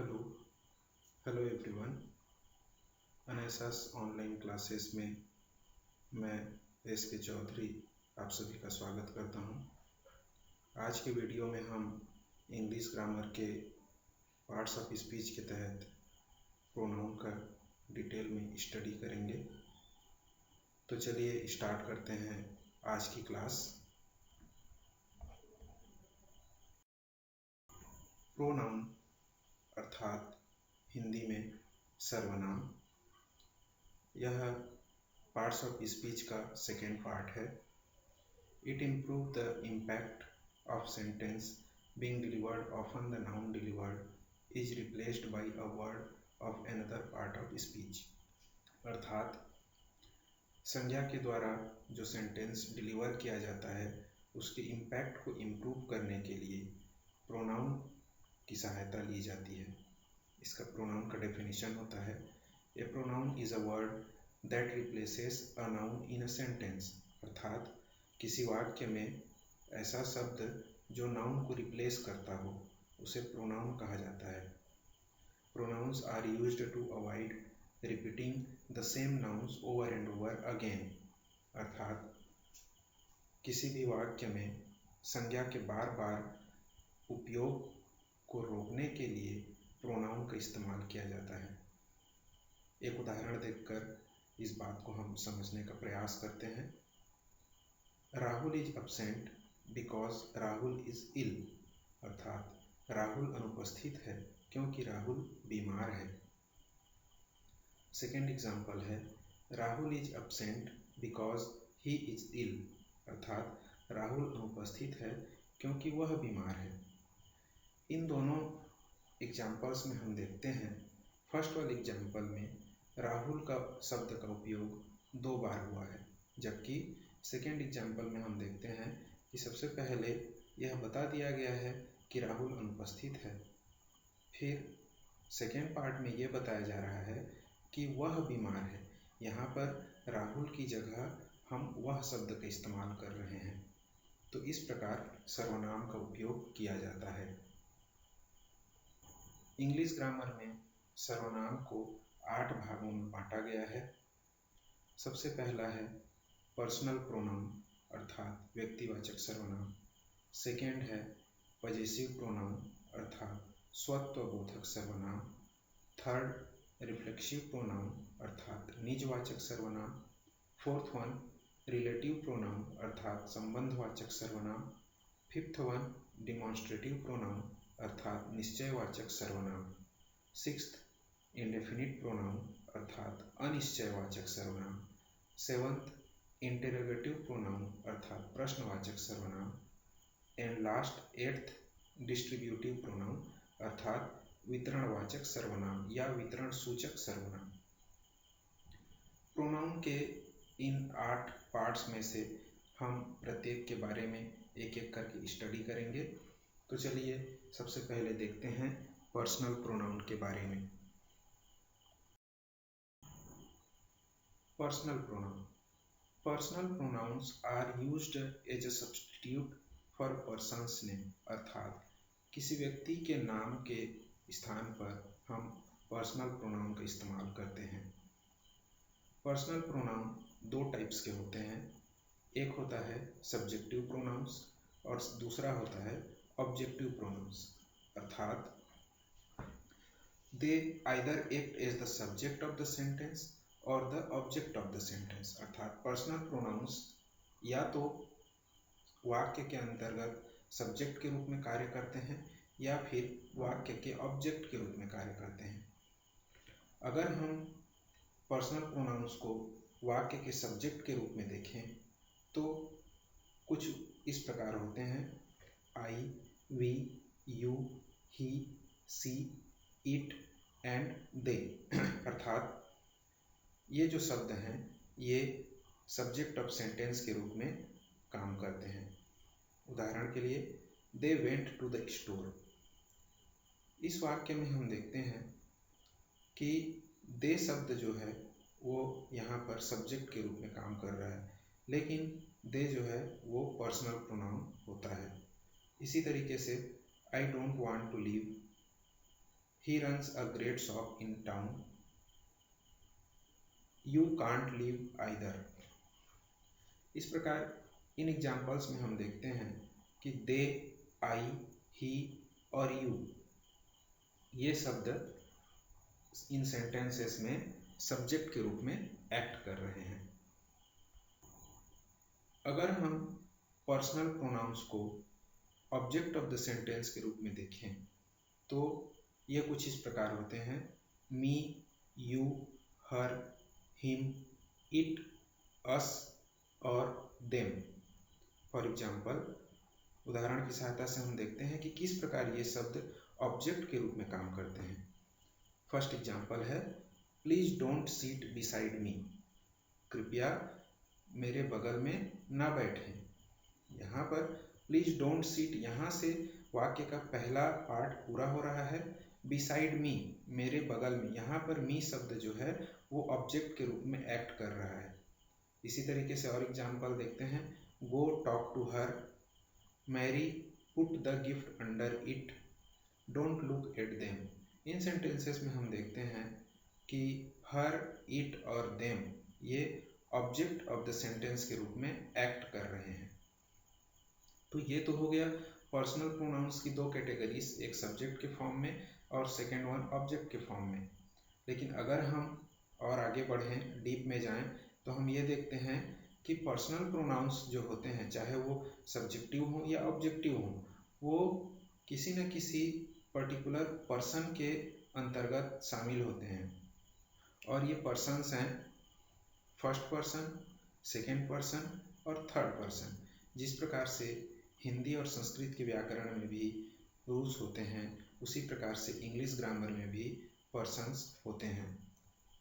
Hello hello everyone. अनैसास online classes में मैं एस के चौधरी आप सभी का स्वागत करता हूं। आज के वीडियो में हम इंग्लिश ग्रामर के पार्ट्स ऑफ स्पीच के तहत प्रोनाउन का डिटेल में स्टडी करेंगे। तो चलिए स्टार्ट करते हैं आज की क्लास। प्रोनाउन अर्थात हिंदी में सर्वनाम, यह पार्ट्स ऑफ स्पीच का सेकेंड पार्ट है। It improve the impact of sentence being delivered. Often the noun delivered is replaced by a word of another part of speech. अर्थात संज्ञा के द्वारा जो सेंटेंस डिलीवर किया जाता है उसके इम्पैक्ट को इम्प्रूव करने के लिए प्रोनाउन की सहायता ली जाती है। इसका प्रोनाउन का डेफिनेशन होता है, a pronoun is a word that replaces a noun in a sentence. अर्थात किसी वाक्य में ऐसा शब्द जो नाउन को रिप्लेस करता हो उसे प्रोनाउन कहा जाता है। Pronouns are used to avoid repeating the same nouns over and over again. अर्थात किसी भी वाक्य में संज्ञा के बार बार उपयोग को रोकने के लिए प्रोनाउन का इस्तेमाल किया जाता है। एक उदाहरण देखकर इस बात को हम समझने का प्रयास करते हैं। Rahul is absent because Rahul is ill. अर्थात राहुल अनुपस्थित है क्योंकि राहुल बीमार है। सेकेंड एग्जाम्पल है, Rahul is absent because he is ill. अर्थात राहुल अनुपस्थित है क्योंकि वह बीमार है। इन दोनों एग्जाम्पल्स में हम देखते हैं, फर्स्ट वाले एग्जाम्पल में राहुल का शब्द का उपयोग 2 बार हुआ है, जबकि सेकेंड एग्जाम्पल में हम देखते हैं कि सबसे पहले यह बता दिया गया है कि राहुल अनुपस्थित है, फिर सेकेंड पार्ट में यह बताया जा रहा है कि वह बीमार है। यहाँ पर राहुल की जगह हम वह शब्द का इस्तेमाल कर रहे हैं। तो इस प्रकार सर्वनाम का उपयोग किया जाता है। इंग्लिश ग्रामर में सर्वनाम को 8 भागों में बांटा गया है। सबसे पहला है पर्सनल प्रोनाउन अर्थात व्यक्तिवाचक सर्वनाम। सेकेंड है पजेसिव प्रोनाउन अर्थात स्वत्वबोधक सर्वनाम। थर्ड रिफ्लेक्सिव प्रोनाउन अर्थात निजवाचक सर्वनाम। फोर्थ वन रिलेटिव प्रोनाउन अर्थात संबंधवाचक सर्वनाम। फिफ्थ वन डिमॉन्स्ट्रेटिव प्रोनाउन अर्थात निश्चयवाचक सर्वनाम। सिक्स्थ इंडेफिनिट प्रोनाउन अर्थात अनिश्चयवाचक सर्वनाम। सेवंथ इंटेरोगेटिव प्रोनाउन अर्थात प्रश्नवाचक सर्वनाम। And last eighth distributive pronoun अर्थात वितरणवाचक सर्वनाम या वितरण सूचक सर्वनाम। प्रोनाउन के इन 8 पार्ट्स में से हम प्रत्येक के बारे में एक एक करके स्टडी करेंगे। तो चलिए सबसे पहले देखते हैं पर्सनल प्रोनाउन के बारे में। Personal pronoun, personal pronouns are used as a substitute for person's name. अर्थात किसी व्यक्ति के नाम के स्थान पर हम पर्सनल प्रोनाउन का इस्तेमाल करते हैं। पर्सनल प्रोनाउन 2 टाइप्स के होते हैं। एक होता है सब्जेक्टिव प्रोनाउंस और दूसरा होता है ऑब्जेक्टिव प्रोनाउंस। अर्थात they either act as the subject of the sentence और the object of the sentence. अर्थात पर्सनल प्रोनाउंस या तो वाक्य के अंतर्गत सब्जेक्ट के रूप में कार्य करते हैं या फिर वाक्य के ऑब्जेक्ट के रूप में कार्य करते हैं। अगर हम पर्सनल प्रोनाउंस को वाक्य के सब्जेक्ट के रूप में देखें तो कुछ इस प्रकार होते हैं, I, we, you, he, she, it and they. अर्थात ये जो शब्द हैं ये सब्जेक्ट ऑफ सेंटेंस के रूप में काम करते हैं। उदाहरण के लिए, they went to the store. इस वाक्य में हम देखते हैं कि दे शब्द जो है वो यहाँ पर सब्जेक्ट के रूप में काम कर रहा है, लेकिन दे जो है वो पर्सनल प्रोनाउन होता है। इसी तरीके से I don't want to leave, he runs a great shop in town, you can't live either। इस प्रकार इन एग्जाम्पल्स में हम देखते हैं कि दे, आई, ही और यू ये शब्द इन सेंटेंसेस में सब्जेक्ट के रूप में एक्ट कर रहे हैं। अगर हम पर्सनल प्रोनाउंस को ऑब्जेक्ट ऑफ द सेंटेंस के रूप में देखें तो ये कुछ इस प्रकार होते हैं: मी, यू, हर, हिम, इट, अस और देम। फॉर एग्जाम्पल, उदाहरण की सहायता से हम देखते हैं कि किस प्रकार ये शब्द ऑब्जेक्ट के रूप में काम करते हैं। फर्स्ट एग्जाम्पल है, please don't sit beside me. कृपया मेरे बगल में ना बैठें। यहाँ पर प्लीज डोंट सीट, यहाँ से वाक्य का पहला पार्ट पूरा हो रहा है। बिसाइड मी, मेरे बगल में, यहाँ पर मी शब्द जो है वो ऑब्जेक्ट के रूप में एक्ट कर रहा है। इसी तरीके से और एग्जाम्पल देखते हैं, go talk to her, Mary put the gift under it, don't look at them. इन सेंटेंसेस में हम देखते हैं कि हर, इट और देम ये ऑब्जेक्ट ऑफ द सेंटेंस के रूप में एक्ट कर रहे हैं। तो ये तो हो गया पर्सनल प्रोनाउंस की दो कैटेगरीज, एक सब्जेक्ट के फॉर्म में और सेकेंड वन ऑब्जेक्ट के फॉर्म में। लेकिन अगर हम और आगे बढ़ें, डीप में जाएं, तो हम ये देखते हैं कि पर्सनल प्रोनाउंस जो होते हैं, चाहे वो सब्जेक्टिव हो या ऑब्जेक्टिव हो, वो किसी न किसी पर्टिकुलर पर्सन के अंतर्गत शामिल होते हैं। और ये पर्सन्स हैं फर्स्ट पर्सन, सेकेंड पर्सन और थर्ड पर्सन। जिस प्रकार से हिंदी और संस्कृत के व्याकरण में भी रूल्स होते हैं, उसी प्रकार से इंग्लिश ग्रामर में भी पर्सन्स होते हैं।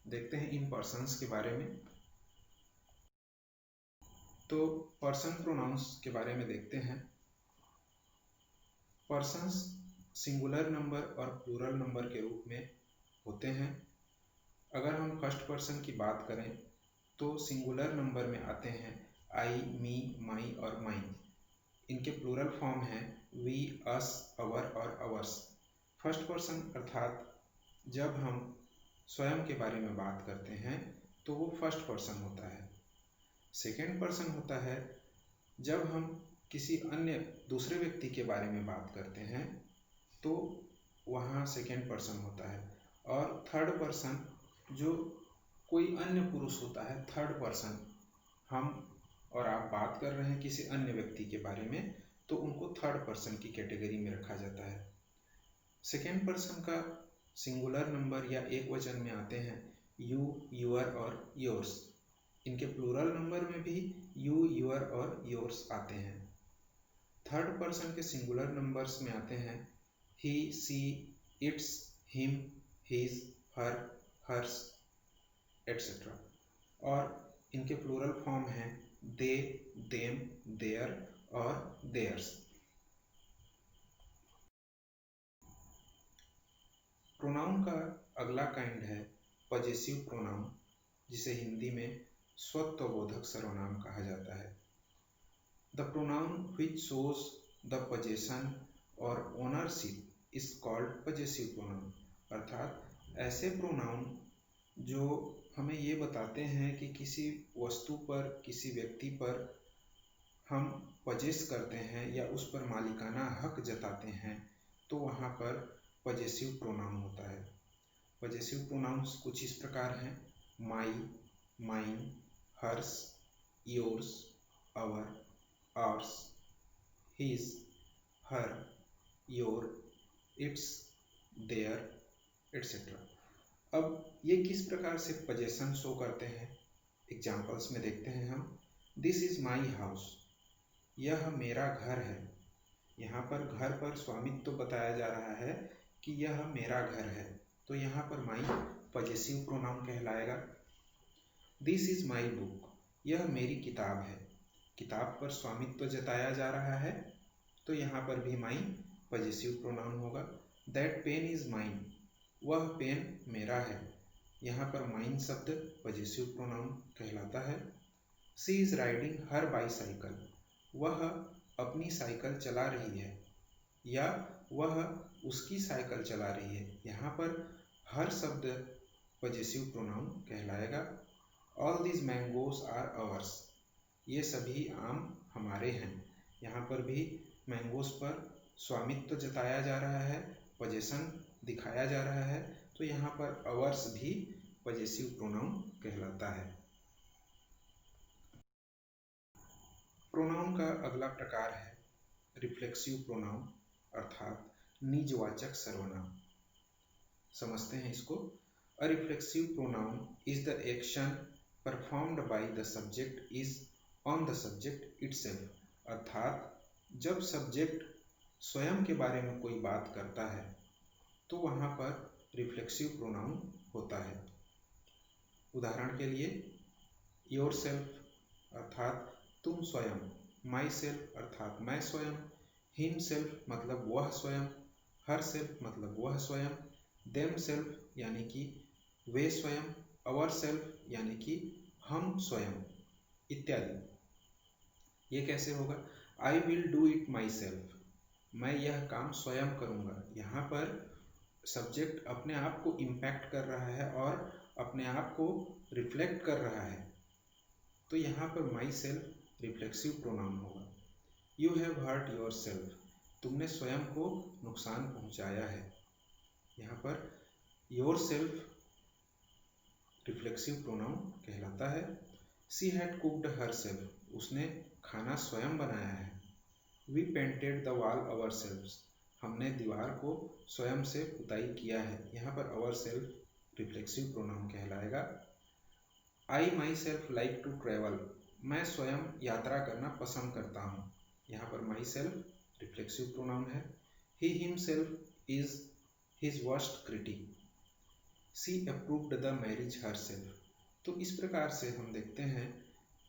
देखते हैं इन पर्सन्स के बारे में। तो पर्सन प्रोनाउंस के बारे में देखते हैं। पर्सन्स सिंगुलर नंबर और प्लूरल नंबर के रूप में होते हैं। अगर हम फर्स्ट पर्सन की बात करें तो सिंगुलर नंबर में आते हैं आई, मी, माई और माइन। इनके प्लूरल फॉर्म हैं वी, अस, अवर और अवर्स। फर्स्ट पर्सन अर्थात जब हम स्वयं के बारे में बात करते हैं तो वो फर्स्ट पर्सन होता है। सेकेंड पर्सन होता है जब हम किसी अन्य दूसरे व्यक्ति के बारे में बात करते हैं तो वहाँ सेकेंड पर्सन होता है। और थर्ड पर्सन जो कोई अन्य पुरुष होता है, थर्ड पर्सन, हम और आप बात कर रहे हैं किसी अन्य व्यक्ति के बारे में, तो उनको थर्ड पर्सन की कैटेगरी में रखा जाता है। सेकेंड पर्सन का सिंगुलर नंबर या एक वचन में आते हैं यू, यूअर और योर्स। इनके प्लूरल नंबर में भी यू, यूअर और योर्स आते हैं। थर्ड पर्सन के सिंगुलर नंबर्स में आते हैं he, she, its, him, his, her, hers etcetera. और इनके प्लूरल फॉर्म हैं दे, देम, देयर और देयर्स। प्रोनाउन का अगला काइंड है पजेसिव प्रोनाउन, जिसे हिंदी में स्वत्वबोधक सर्वनाम कहा जाता है। The pronoun which shows the possession और ownership is called possessive pronoun. अर्थात ऐसे प्रोनाउन जो हमें ये बताते हैं कि किसी वस्तु पर, किसी व्यक्ति पर हम पजेस करते हैं या उस पर मालिकाना हक जताते हैं, तो वहाँ पर पजेसिव प्रोनाउन होता है। पजेसिव प्रोनाउंस कुछ इस प्रकार हैं: my, mine, hers, yours, our, ours, his, her, your, its, their etcetera. अब ये किस प्रकार से पजेशन शो करते हैं, एग्जाम्पल्स में देखते हैं हम। दिस इज माई हाउस, यह मेरा घर है। यहाँ पर घर पर स्वामित्व तो बताया जा रहा है कि यह मेरा घर है, तो यहाँ पर माई पजेसिव प्रोनाउन कहलाएगा। दिस इज माई बुक, यह मेरी किताब है। किताब पर स्वामित्व जताया जा रहा है, तो यहाँ पर भी माई पजेसिव प्रोनाउन होगा। दैट पेन इज माइन, वह पेन मेरा है। यहाँ पर माइन शब्द पजेसिव प्रोनाउन कहलाता है। She is riding her bicycle, वह अपनी साइकिल चला रही है, या वह उसकी साइकिल चला रही है। यहाँ पर हर शब्द पजेसिव प्रोनाउन कहलाएगा। All these mangoes are ours, ये सभी आम हमारे हैं। यहाँ पर भी मैंगोज पर स्वामित्व जताया जा रहा है, पजेशन दिखाया जा रहा है, तो यहाँ पर अवर्स भी पजेसिव प्रोनाउन कहलाता है। प्रोनाउन का अगला प्रकार है रिफ्लेक्सिव प्रोनाउन अर्थात निजवाचक सर्वनाम। समझते हैं इसको। A reflexive pronoun is the action performed by the subject is on the subject itself, अर्थात जब सब्जेक्ट स्वयं के बारे में कोई बात करता है तो वहाँ पर रिफ्लेक्सिव प्रोनाउन होता है। उदाहरण के लिए योर सेल्फ अर्थात तुम स्वयं, माई सेल्फ अर्थात मैं स्वयं, हिम सेल्फ मतलब वह स्वयं, हर सेल्फ मतलब वह स्वयं, देम सेल्फ यानी कि वे स्वयं, अवर सेल्फ यानी कि हम स्वयं इत्यादि। ये कैसे होगा? I will do it my self, मैं यह काम स्वयं करूँगा। यहाँ पर सब्जेक्ट अपने आप को इम्पैक्ट कर रहा है और अपने आप को रिफ्लेक्ट कर रहा है, तो यहाँ पर माई सेल्फ रिफ्लेक्सिव प्रोनाउन होगा। You have hurt yourself, तुमने स्वयं को नुकसान पहुँचाया है। यहाँ per your self reflexive pronoun कहलाता है। She had cooked herself, उसने खाना स्वयं बनाया है। We painted the wall ourselves, हमने दीवार को स्वयं से पुताई किया है। यहाँ पर अवर सेल्फ रिफ्लेक्सिव प्रोनाउन कहलाएगा। I myself like to travel, मैं स्वयं यात्रा करना पसंद करता हूँ। यहाँ पर माई सेल्फ रिफ्लेक्सिव प्रोनाउन है। He himself is his worst critic, she approved the marriage her self. तो इस प्रकार से हम देखते हैं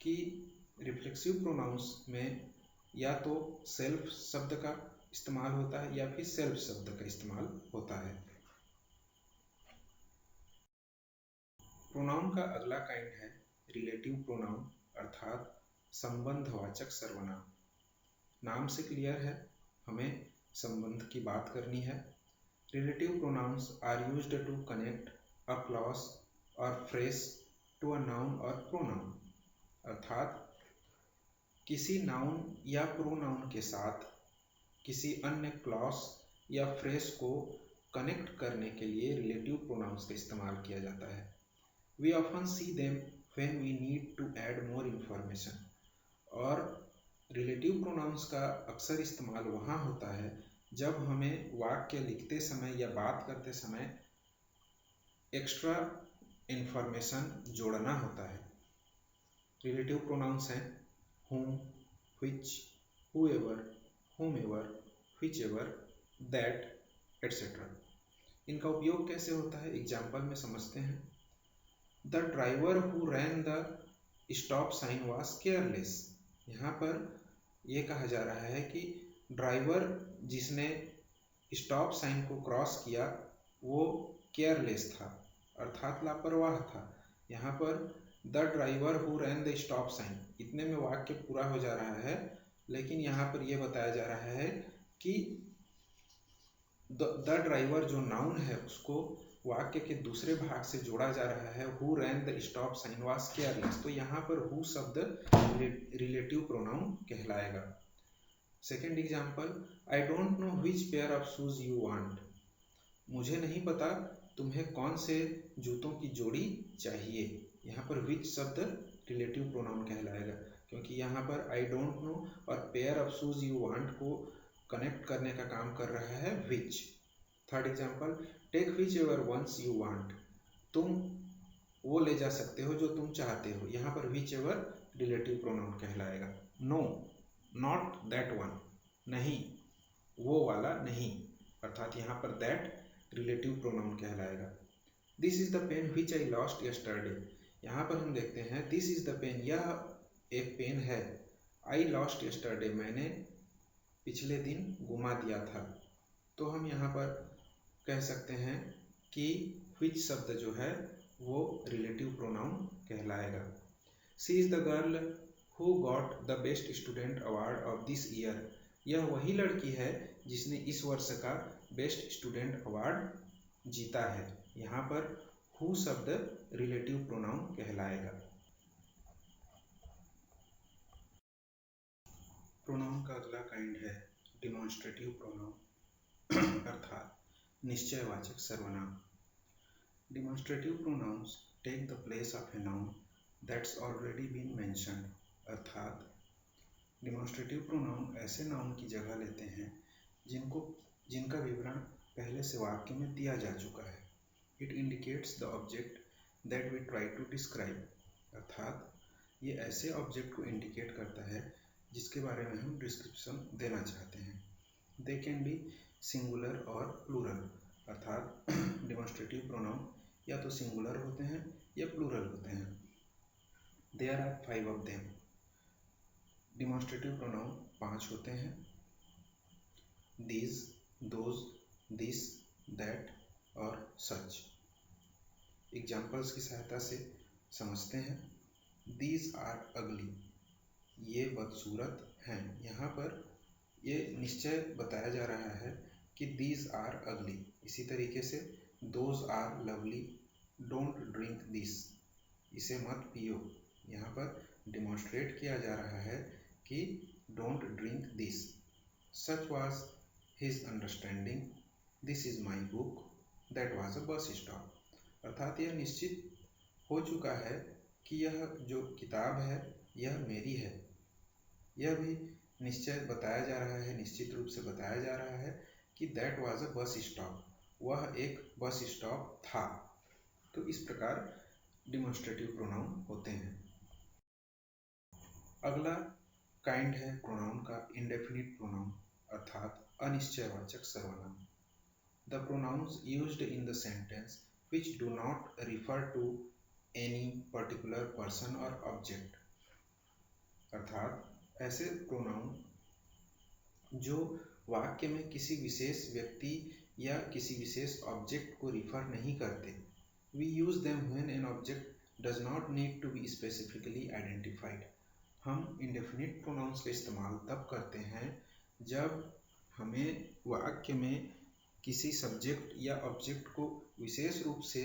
कि रिफ्लेक्सिव प्रोनाउंस में या तो सेल्फ शब्द का इस्तेमाल होता है या फिर सेल्फ शब्द का इस्तेमाल होता है। प्रोनाउन का अगला काइंड है रिलेटिव प्रोनाउन अर्थात संबंधवाचक सर्वनाम। नाम से क्लियर है, हमें संबंध की बात करनी है। Relative pronouns are used to connect a clause or phrase to a noun or pronoun, अर्थात किसी नाउन या प्रोनाउन के साथ किसी अन्य क्लॉज या फ्रेज को कनेक्ट करने के लिए रिलेटिव प्रोनाउंस का इस्तेमाल किया जाता है। We often see them when we need to add more information, और रिलेटिव प्रोनाउंस का अक्सर इस्तेमाल वहाँ होता है जब हमें वाक्य लिखते समय या बात करते समय एक्स्ट्रा इन्फॉर्मेशन जोड़ना होता है। रिलेटिव प्रोनाउंस हैं whom, which, whoever, whomever, whichever, that, etc. इनका उपयोग कैसे होता है एग्जाम्पल में समझते हैं। The driver who ran the stop sign was careless, यहाँ पर यह कहा जा रहा है कि ड्राइवर जिसने स्टॉप साइन को क्रॉस किया वो केयरलेस था अर्थात लापरवाह था। यहाँ पर the driver who ran the stop sign, इतने में वाक्य पूरा हो जा रहा है, लेकिन यहाँ पर यह बताया जा रहा है कि द ड्राइवर जो नाउन है उसको वाक्य के दूसरे भाग से जोड़ा जा रहा है। Who ran the stop sign was careless, तो यहाँ पर हु शब्द रिलेटिव प्रोनाउन कहलाएगा। Second example, I don't know which pair of shoes you want, मुझे नहीं पता तुम्हें कौन से जूतों की जोड़ी चाहिए। यहाँ पर विच शब्द रिलेटिव प्रोनाउन कहलाएगा क्योंकि यहाँ पर आई डोंट नो और pair of shoes you want को कनेक्ट करने का काम कर रहा है which. Third example, take whichever ones you want, तुम वो ले जा सकते हो जो तुम चाहते हो। यहाँ पर विच एवर रिलेटिव प्रोनाउन कहलाएगा। नो, नॉट दैट वन, नहीं वो वाला नहीं, अर्थात यहाँ पर दैट रिलेटिव प्रोनाउन कहलाएगा। This is the pen which I lost yesterday, यहाँ पर हम देखते हैं दिस इज द पेन, यह एक पेन है। आई लॉस्ट यस्टरडे, मैंने पिछले दिन गुमा दिया था। तो हम यहाँ पर कह सकते हैं कि विच शब्द जो है वो रिलेटिव प्रोनाउन कहलाएगा। She is the girl who got the best student award of this year, यह वही लड़की है जिसने इस वर्ष का बेस्ट स्टूडेंट अवार्ड जीता है। यहाँ पर हु शब्द रिलेटिव प्रोनाउन कहलाएगा। प्रोनाउन का अगला काइंड है डिमॉन्स्ट्रेटिव प्रोनाउन अर्थात निश्चयवाचक सर्वनाम। Demonstrative pronouns take the place of a noun that's already been mentioned अर्थात डिमॉन्स्ट्रेटिव प्रोनाउन ऐसे नाउन की जगह लेते हैं जिनका विवरण पहले से वाक्य में दिया जा चुका है। It indicates the object that we try to describe अर्थात ये ऐसे ऑब्जेक्ट को इंडिकेट करता है जिसके बारे में हम डिस्क्रिप्शन देना चाहते हैं। They can be singular or plural अर्थात डिमॉन्स्ट्रेटिव प्रोनाउन या तो सिंगुलर होते हैं या प्लूरल होते हैं। There are 5 of them. Demonstrative pronoun 5 होते हैं। दीज, दोज, दिस, दैट और सच। एग्जाम्पल्स की सहायता से समझते हैं। दीज आर अगली, ये बदसूरत हैं। यहाँ पर ये निश्चय बताया जा रहा है कि दीज आर अगली। इसी तरीके से those are lovely, don't drink this, इसे मत पियो। यहाँ पर डिमॉन्स्ट्रेट किया जा रहा है कि don't drink this. Such was his understanding, this is my book, that was a bus stop. अर्थात यह निश्चित हो चुका है कि यह जो किताब है यह मेरी है। यह भी निश्चय बताया जा रहा है, निश्चित रूप से बताया जा रहा है कि that was a bus stop, वह एक बस स्टॉप था। तो इस प्रकार डिमॉन्स्ट्रेटिव प्रोनाउन होते हैं। अगला काइंड है प्रोनाउन का इंडेफिनिट प्रोनाउन अर्थात अनिश्चयवाचक सर्वनाम। The pronounce used in the sentence which do not refer to any particular person or object अर्थात ऐसे प्रोनाउन जो वाक्य में किसी विशेष व्यक्ति या किसी विशेष ऑब्जेक्ट को रिफर नहीं करते। We use them when an object does not need to be specifically identified। हम इंडेफिनिट प्रोनाउंस का इस्तेमाल तब करते हैं जब हमें वाक्य में किसी सब्जेक्ट या ऑब्जेक्ट को विशेष रूप से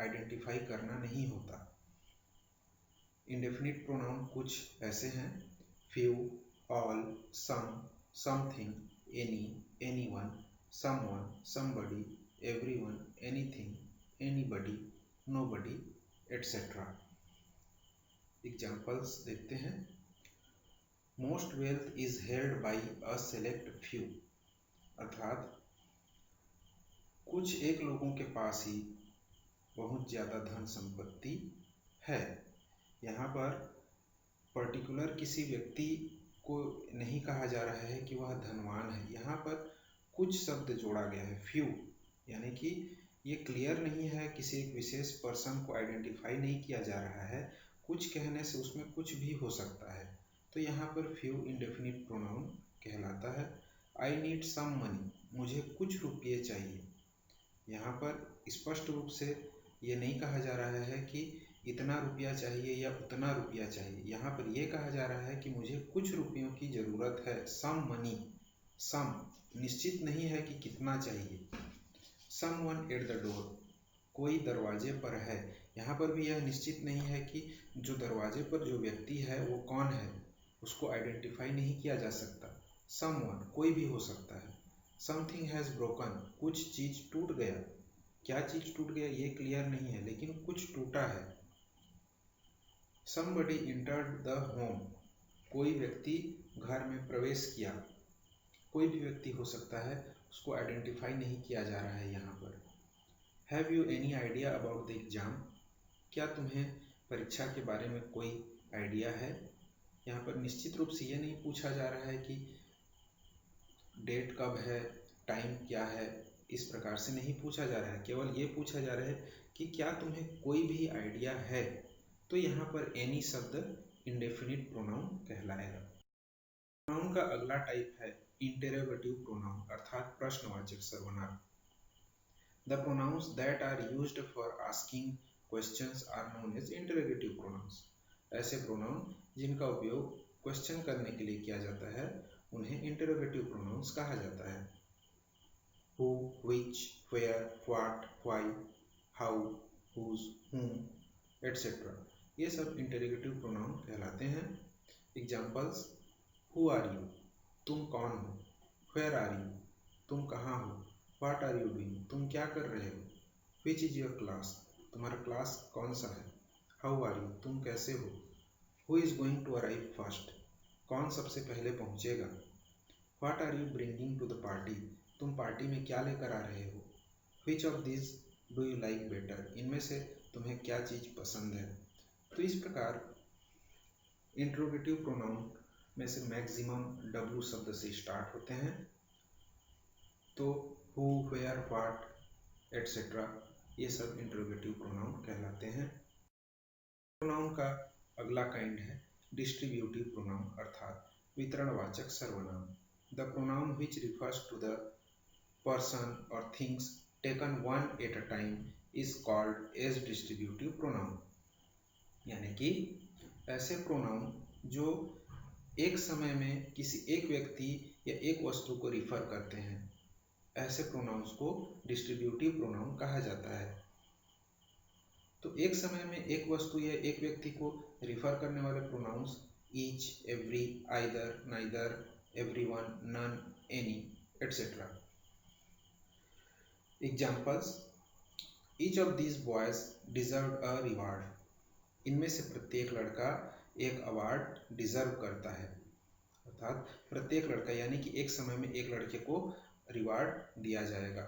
आइडेंटिफाई करना नहीं होता। इंडेफिनिट प्रोनाउन कुछ ऐसे हैं: few, all, some, something, any, anyone, someone, somebody, everyone, anything, anybody, nobody, etcetera. Examples देखते हैं। Most wealth is held by a select few अर्थात कुछ एक लोगों के पास ही बहुत ज़्यादा धन संपत्ति है। यहाँ पर पर्टिकुलर किसी व्यक्ति को नहीं कहा जा रहा है कि वह धनवान है। यहाँ पर कुछ शब्द जोड़ा गया है, फ्यू, यानी कि ये क्लियर नहीं है, किसी एक विशेष पर्सन को आइडेंटिफाई नहीं किया जा रहा है। कुछ कहने से उसमें कुछ भी हो सकता है। तो यहाँ पर फ्यू इंडेफिनिट प्रोनाउन कहलाता है। आई नीड सम मनी, मुझे कुछ रुपये चाहिए। यहाँ पर स्पष्ट रूप से ये नहीं कहा जा रहा है कि इतना रुपया चाहिए या उतना रुपया चाहिए। यहाँ पर यह कहा जा रहा है कि मुझे कुछ रुपयों की ज़रूरत है। सम मनी, सम निश्चित नहीं है कि कितना चाहिए। समवन एट द डोर, कोई दरवाजे पर है। यहाँ पर भी यह निश्चित नहीं है कि जो दरवाजे पर जो व्यक्ति है वो कौन है, उसको आइडेंटिफाई नहीं किया जा सकता। समवन कोई भी हो सकता है। समथिंग हैज़ ब्रोकन, कुछ चीज़ टूट गया। क्या चीज़ टूट गया ये क्लियर नहीं है, लेकिन कुछ टूटा है। समबडी इंटर्ड द होम, कोई व्यक्ति घर में प्रवेश किया। कोई भी व्यक्ति हो सकता है, उसको आइडेंटिफाई नहीं किया जा रहा है यहाँ पर। Have you any idea about the exam, क्या तुम्हें परीक्षा के बारे में कोई आइडिया है। यहाँ पर निश्चित रूप से ये नहीं पूछा जा रहा है कि डेट कब है, टाइम क्या है, इस प्रकार से नहीं पूछा जा रहा है। केवल ये पूछा जा रहा है कि क्या तुम्हें कोई भी आइडिया है। तो यहाँ पर एनी शब्द इंडेफिनिट प्रोनाउन कहलाएगा। प्रोनाउन का अगला टाइप है इंटेरोगेटिव प्रोनाउन अर्थात प्रश्नवाचक सर्वनाम। The pronouns that are used for asking questions are known as interrogative pronouns. ऐसे प्रोनाउन जिनका उपयोग क्वेश्चन करने के लिए किया जाता है उन्हें इंटेरोगेटिव प्रोनाउंस कहा जाता है। who, which, where, what, why, how, whose, whom, etc. ये सब इंटेरोगेटिव प्रोनाउन कहलाते हैं। एग्जाम्पल्स: हु आर यू, तुम कौन हो। वेयर आर यू, तुम कहाँ हो। व्हाट आर यू डूइंग, तुम क्या कर रहे हो। विच इज योर क्लास, तुम्हारा क्लास कौन सा है। हाउ आर यू, तुम कैसे हो। Who is going to arrive first, कौन सबसे पहले पहुंचेगा। What are you bringing to the party, तुम पार्टी में क्या लेकर आ रहे हो। Which of this do you like better, इनमें से तुम्हें क्या चीज़ पसंद है। तो इस प्रकार इंट्रोगेटिव प्रोनाउन में से मैक्सिमम W शब्द से स्टार्ट होते हैं। तो हु, वेयर, व्हाट एटसेट्रा ये सब इंट्रोगेटिव प्रोनाउन कहलाते हैं। प्रोनाउन का अगला काइंड है डिस्ट्रीब्यूटिव प्रोनाउन अर्थात वितरणवाचक सर्वनाम। The pronoun which refers to the person or things taken one at a time is called as distributive pronoun। यानी कि ऐसे प्रोनाउन जो एक समय में किसी एक व्यक्ति या एक वस्तु को रिफर करते हैं, ऐसे प्रोनाउंस को डिस्ट्रीब्यूटिव प्रोनाउन कहा जाता है। तो एक समय में एक वस्तु या एक व्यक्ति को रिफर करने वाले pronouns each, every, either, neither, everyone, none, any etcetera. Examples: each of these boys deserve a reward, इनमें से प्रत्येक लड़का एक अवार्ड डिजर्व करता है। अर्थात प्रत्येक लड़का यानी कि एक समय में एक लड़के को रिवार्ड दिया जाएगा।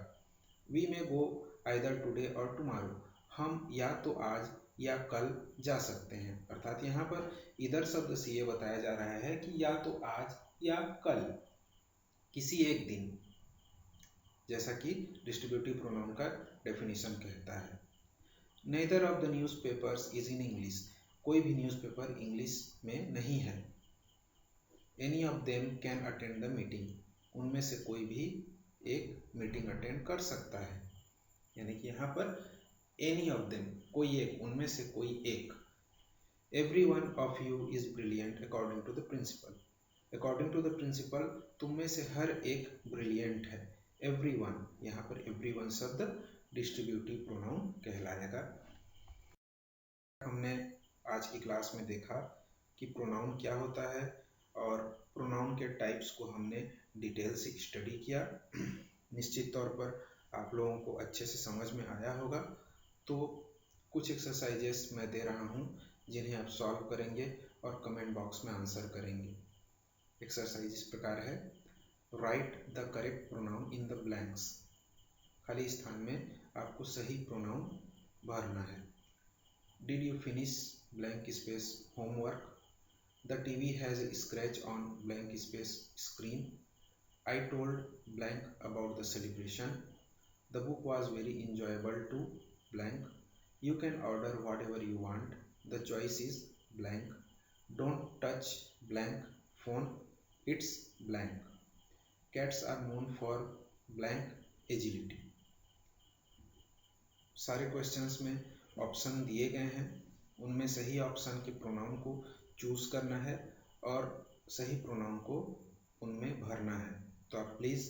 We may go either today or tomorrow, हम या तो आज या कल जा सकते हैं। अर्थात यहाँ पर इधर शब्द से ये बताया जा रहा है कि या तो आज या कल, किसी एक दिन, जैसा कि डिस्ट्रीब्यूटिव प्रोनाउन का डेफिनेशन कहता है। Neither of the newspapers is in English, कोई भी न्यूज़पेपर इंग्लिश में नहीं है। Any of them can attend the meeting, उनमें से कोई भी एक मीटिंग अटेंड कर सकता है। यानी कि यहाँ पर एनी ऑफ देम, कोई एक, उनमें से कोई एक। Every one of you is brilliant according to the principal, according to the principal तुम में से हर एक ब्रिलियंट है। एवरीवन, यहाँ पर एवरीवन शब्द डिस्ट्रीब्यूटिव प्रोनाउन कहलाएगा। हमने आज की क्लास में देखा कि प्रोनाउन क्या होता है और प्रोनाउन के टाइप्स को हमने डिटेल से स्टडी किया। निश्चित तौर पर आप लोगों को अच्छे से समझ में आया होगा। तो कुछ एक्सरसाइजेस मैं दे रहा हूँ जिन्हें आप सॉल्व करेंगे और कमेंट बॉक्स में आंसर करेंगे। एक्सरसाइज इस प्रकार है: write the correct pronoun in the blanks, खाली स्थान में आपको सही प्रोनाउन भरना है। Did you finish blank space homework, the TV has a scratch on blank space screen, I told blank about the celebration, the book was very enjoyable to blank, you can order whatever you want, the choice is blank, don't touch blank phone, it's blank, cats are known for blank agility। सारे questions में option दिए गए हैं, उनमें सही option के pronoun को choose करना है और सही प्रोनाउन को उनमें भरना है। तो आप प्लीज़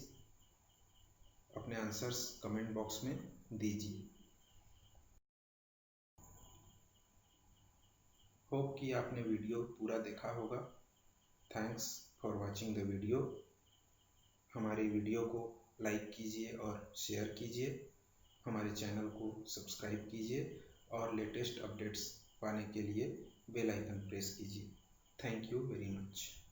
अपने आंसर्स कमेंट बॉक्स में दीजिए। होप कि आपने वीडियो पूरा देखा होगा। Thanks for watching the video. हमारी वीडियो को लाइक कीजिए और शेयर कीजिए, हमारे चैनल को सब्सक्राइब कीजिए और लेटेस्ट अपडेट्स पाने के लिए बेल आइकन प्रेस कीजिए। Thank you very much.